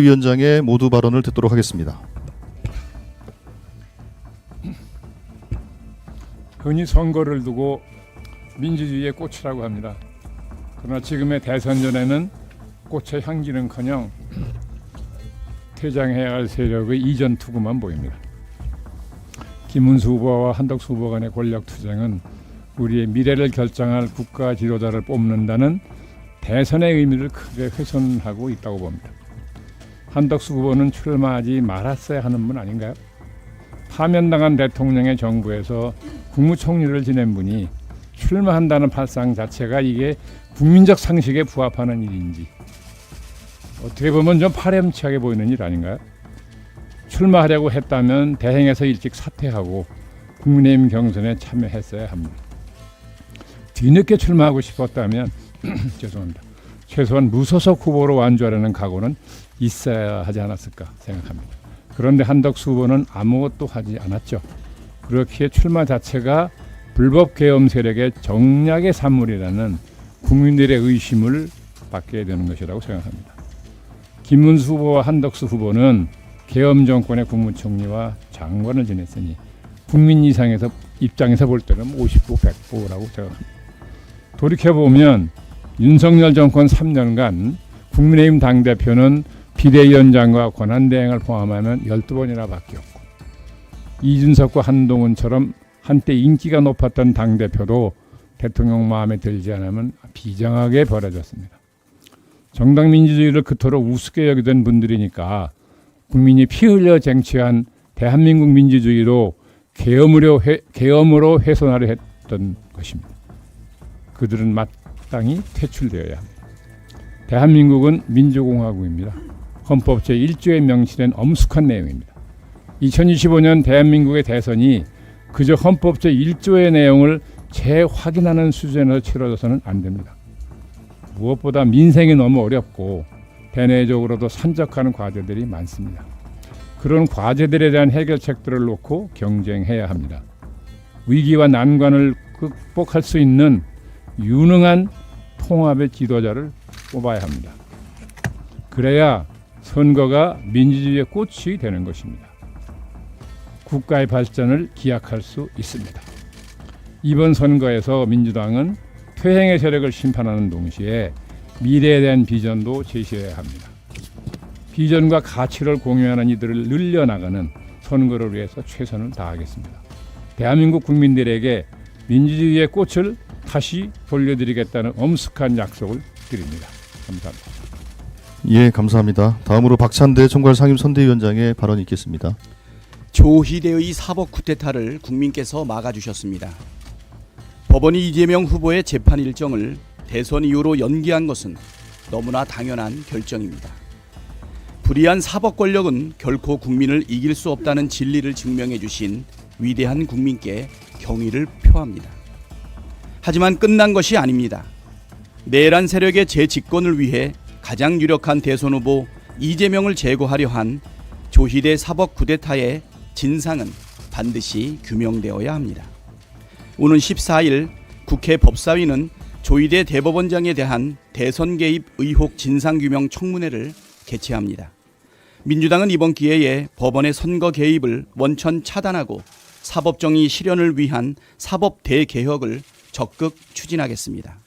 위원장의 모두 발언을 듣도록 하겠습니다. 흔히 선거를 두고 민주주의의 꽃이라고 합니다. 그러나 지금의 대선전에는 꽃의 향기는커녕 퇴장해야 할 세력의 이전 투구만 보입니다. 김문수 후보와 한덕수 후보 간의 권력 투쟁은 우리의 미래를 결정할 국가 지도자를 뽑는다는 대선의 의미를 크게 훼손하고 있다고 봅니다. 한덕수 후보는 출마하지 말았어야 하는 분 아닌가요? 파면당한 대통령의 정부에서 국무총리를 지낸 분이 출마한다는 발상 자체가 이게 국민적 상식에 부합하는 일인지 어떻게 보면 좀 파렴치하게 보이는 일 아닌가요? 출마하려고 했다면 대행에서 일찍 사퇴하고 국민의힘 경선에 참여했어야 합니다. 뒤늦게 출마하고 싶었다면 죄송합니다. 최소한 무소속 후보로 완주하려는 각오는 있어야 하지 않았을까 생각합니다. 그런데 한덕수 후보는 아무것도 하지 않았죠. 그렇기에 출마 자체가 불법 계엄 세력의 정략의 산물이라는 국민들의 의심을 받게 되는 것이라고 생각합니다. 김문수 후보와 한덕수 후보는 계엄 정권의 국무총리와 장관을 지냈으니 국민 입장에서 볼 때는 50보 100보라고 생각합니다. 돌이켜보면 윤석열 정권 3년간 국민의힘 당대표는 비대위원장과 권한대행을 포함하면 12번이나 바뀌었고 이준석과 한동훈처럼 한때 인기가 높았던 당대표도 대통령 마음에 들지 않으면 비장하게 버려졌습니다. 정당 민주주의를 그토록 우습게 여기던 분들이니까 국민이 피 흘려 쟁취한 대한민국 민주주의로 계엄으로 훼손하려 했던 것입니다. 그들은 마땅히 퇴출되어야 합니다. 대한민국은 민주공화국입니다. 헌법 제1조에 명시된 엄숙한 내용입니다. 2025년 대한민국의 대선이 그저 헌법 제1조의 내용을 재확인하는 수준에서 치러져서는 안 됩니다. 무엇보다 민생이 너무 어렵고 대내적으로도 산적하는 과제들이 많습니다. 그런 과제들에 대한 해결책들을 놓고 경쟁해야 합니다. 위기와 난관을 극복할 수 있는 유능한 통합의 지도자를 뽑아야 합니다. 그래야 선거가 민주주의의 꽃이 되는 것입니다. 국가의 발전을 기약할 수 있습니다. 이번 선거에서 민주당은 퇴행의 세력을 심판하는 동시에 미래에 대한 비전도 제시해야 합니다. 비전과 가치를 공유하는 이들을 늘려나가는 선거를 위해서 최선을 다하겠습니다. 대한민국 국민들에게 민주주의의 꽃을 다시 돌려드리겠다는 엄숙한 약속을 드립니다. 감사합니다. 예, 감사합니다. 다음으로 박찬대 총괄 상임선대위원장의 발언이 있겠습니다. 조희대의 사법 쿠데타를 국민께서 막아주셨습니다. 법원이 이재명 후보의 재판 일정을 대선 이후로 연기한 것은 너무나 당연한 결정입니다. 불의한 사법 권력은 결코 국민을 이길 수 없다는 진리를 증명해 주신 위대한 국민께 경의를 표합니다. 하지만 끝난 것이 아닙니다. 내란 세력의 재집권을 위해 가장 유력한 대선 후보 이재명을 제거하려 한 조희대 사법 쿠데타의 진상은 반드시 규명되어야 합니다. 오는 14일 국회 법사위는 조희대 대법원장에 대한 대선 개입 의혹 진상규명 청문회를 개최합니다. 민주당은 이번 기회에 법원의 선거 개입을 원천 차단하고 사법정의 실현을 위한 사법 대개혁을 적극 추진하겠습니다.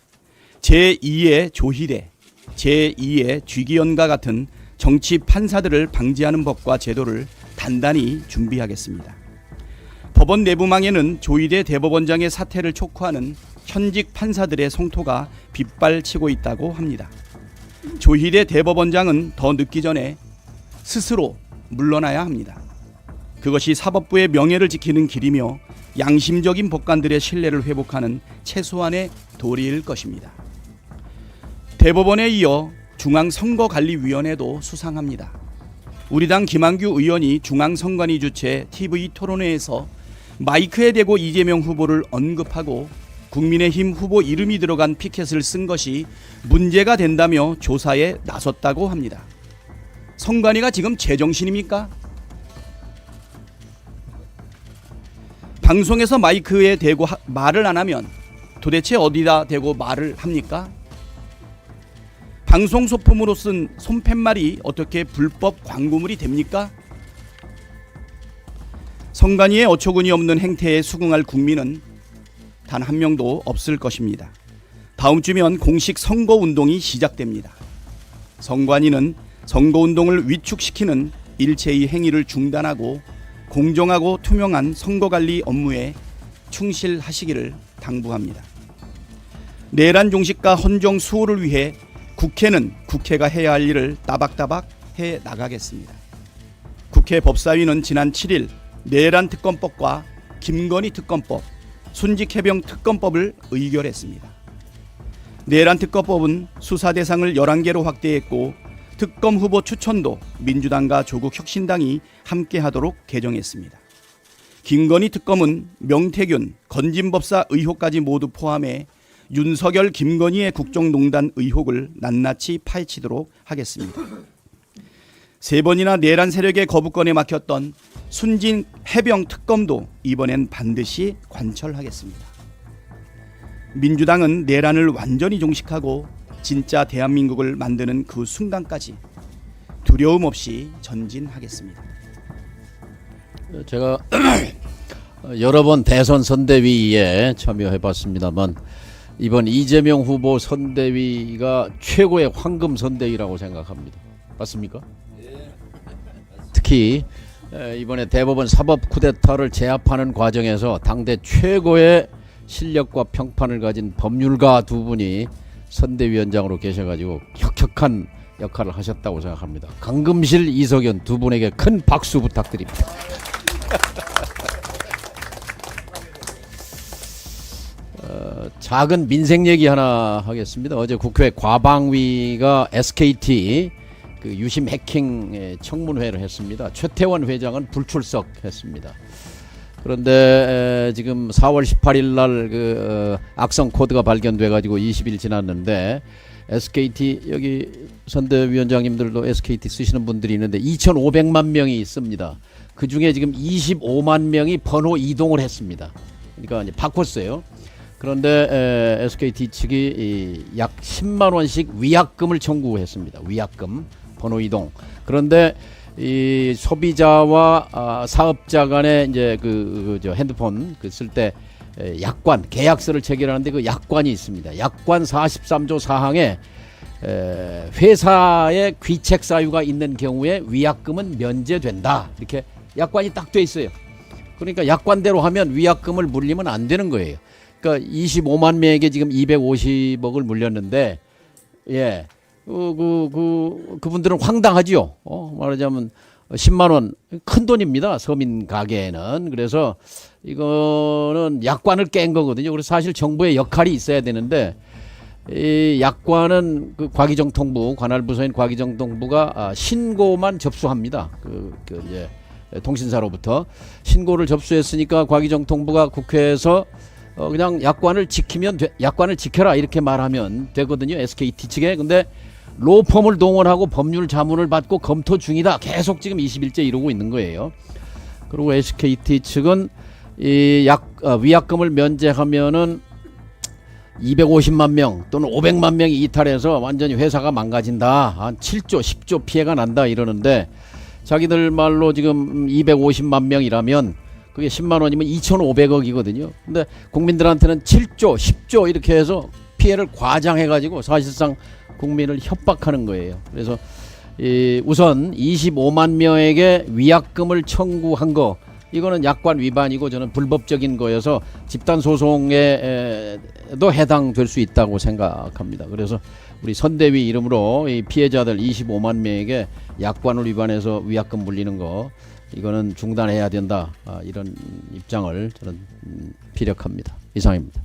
제2의 조희대, 제2의 쥐기현과 같은 정치 판사들을 방지하는 법과 제도를 단단히 준비하겠습니다. 법원 내부망에는 조희대 대법원장의 사퇴를 촉구하는 현직 판사들의 성토가 빗발치고 있다고 합니다. 조희대 대법원장은 더 늦기 전에 스스로 물러나야 합니다. 그것이 사법부의 명예를 지키는 길이며 양심적인 법관들의 신뢰를 회복하는 최소한의 도리일 것입니다. 대법원에 이어 중앙선거관리위원회도 수상합니다. 우리 당 김한규 의원이 중앙선관위 주최 TV 토론회에서 마이크에 대고 이재명 후보를 언급하고 국민의힘 후보 이름이 들어간 피켓을 쓴 것이 문제가 된다며 조사에 나섰다고 합니다. 선관위가 지금 제정신입니까? 방송에서 마이크에 대고 말을 안 하면 도대체 어디다 대고 말을 합니까? 방송 소품으로 쓴 손팻말이 어떻게 불법 광고물이 됩니까? 선관위의 어처구니 없는 행태에 수긍할 국민은 단 한 명도 없을 것입니다. 다음 주면 공식 선거운동이 시작됩니다. 선관위는 선거운동을 위축시키는 일체의 행위를 중단하고 공정하고 투명한 선거관리 업무에 충실하시기를 당부합니다. 내란 종식과 헌정 수호를 위해 국회는 국회가 해야 할 일을 따박따박 해 나가겠습니다. 국회 법사위는 지난 7일 내란 특검법과 김건희 특검법, 순직해병 특검법을 의결했습니다. 내란 특검법은 수사 대상을 11개로 확대했고 특검 후보 추천도 민주당과 조국 혁신당이 함께하도록 개정했습니다. 김건희 특검은 명태균, 건진법사 의혹까지 모두 포함해 윤석열, 김건희의 국정농단 의혹을 낱낱이 파헤치도록 하겠습니다. 3번이나 내란 세력의 거부권에 막혔던 순진 해병 특검도 이번엔 반드시 관철하겠습니다. 민주당은 내란을 완전히 종식하고 진짜 대한민국을 만드는 그 순간까지 두려움 없이 전진하겠습니다. 제가 여러 번 대선 선대위에 참여해봤습니다만 이번 이재명 후보 선대위가 최고의 황금 선대위라고 생각합니다. 맞습니까? 특히 이번에 대법원 사법 쿠데타를 제압하는 과정에서 당대 최고의 실력과 평판을 가진 법률가 두 분이 선대위원장으로 계셔가지고 혁혁한 역할을 하셨다고 생각합니다. 강금실, 이석연 두 분에게 큰 박수 부탁드립니다. 작은 민생 얘기 하나 하겠습니다. 어제 국회 과방위가 SKT 그 유심 해킹 청문회를 했습니다. 최태원 회장은 불출석했습니다. 그런데 지금 4월 18일 날 악성 코드가 발견돼 가지고 20일 지났는데 SKT 여기 선대위원장님들도 SKT 쓰시는 분들이 있는데 2,500만 명이 있습니다. 그 중에 지금 25만 명이 번호 이동을 했습니다. 그러니까 이제 바꿨어요. 그런데 SKT 측이 약 10만 원씩 위약금을 청구했습니다. 위약금, 번호 이동. 그런데 이 소비자와 사업자 간에 이제 저 핸드폰 쓸 때 약관, 계약서를 체결하는데 그 약관이 있습니다. 약관 43조 사항에 회사의 귀책 사유가 있는 경우에 위약금은 면제된다. 이렇게 약관이 딱 돼 있어요. 그러니까 약관대로 하면 위약금을 물리면 안 되는 거예요. 그러니까 25만 명에게 지금 250억을 물렸는데, 예, 그분들은 황당하지요. 말하자면 10만 원 큰 돈입니다. 서민 가게에는. 그래서 이거는 약관을 깬 거거든요. 그래서 사실 정부의 역할이 있어야 되는데 이 약관은 그 과기정통부 관할 부서인 과기정통부가 신고만 접수합니다. 이제 통신사로부터 신고를 접수했으니까 과기정통부가 국회에서 그냥 약관을 지키면 약관을 지켜라 이렇게 말하면 되거든요. SKT 측에. 근데 로펌을 동원하고 법률 자문을 받고 검토 중이다. 계속 지금 20일째 이러고 있는 거예요. 그리고 SKT 측은 이 위약금을 면제하면은 250만 명 또는 500만 명이 이탈해서 완전히 회사가 망가진다. 한 7조, 10조 피해가 난다 이러는데 자기들 말로 지금 250만 명이라면 그게 10만 원이면 2,500억이거든요. 근데 국민들한테는 7조, 10조 이렇게 해서 피해를 과장해가지고 사실상 국민을 협박하는 거예요. 그래서 우선 25만 명에게 위약금을 청구한 거 이거는 약관 위반이고 저는 불법적인 거여서 집단소송에도 해당될 수 있다고 생각합니다. 그래서 우리 선대위 이름으로 이 피해자들 25만 명에게 약관을 위반해서 위약금 물리는 거 이거는 중단해야 된다. 이런 입장을 저는 피력합니다. 이상입니다.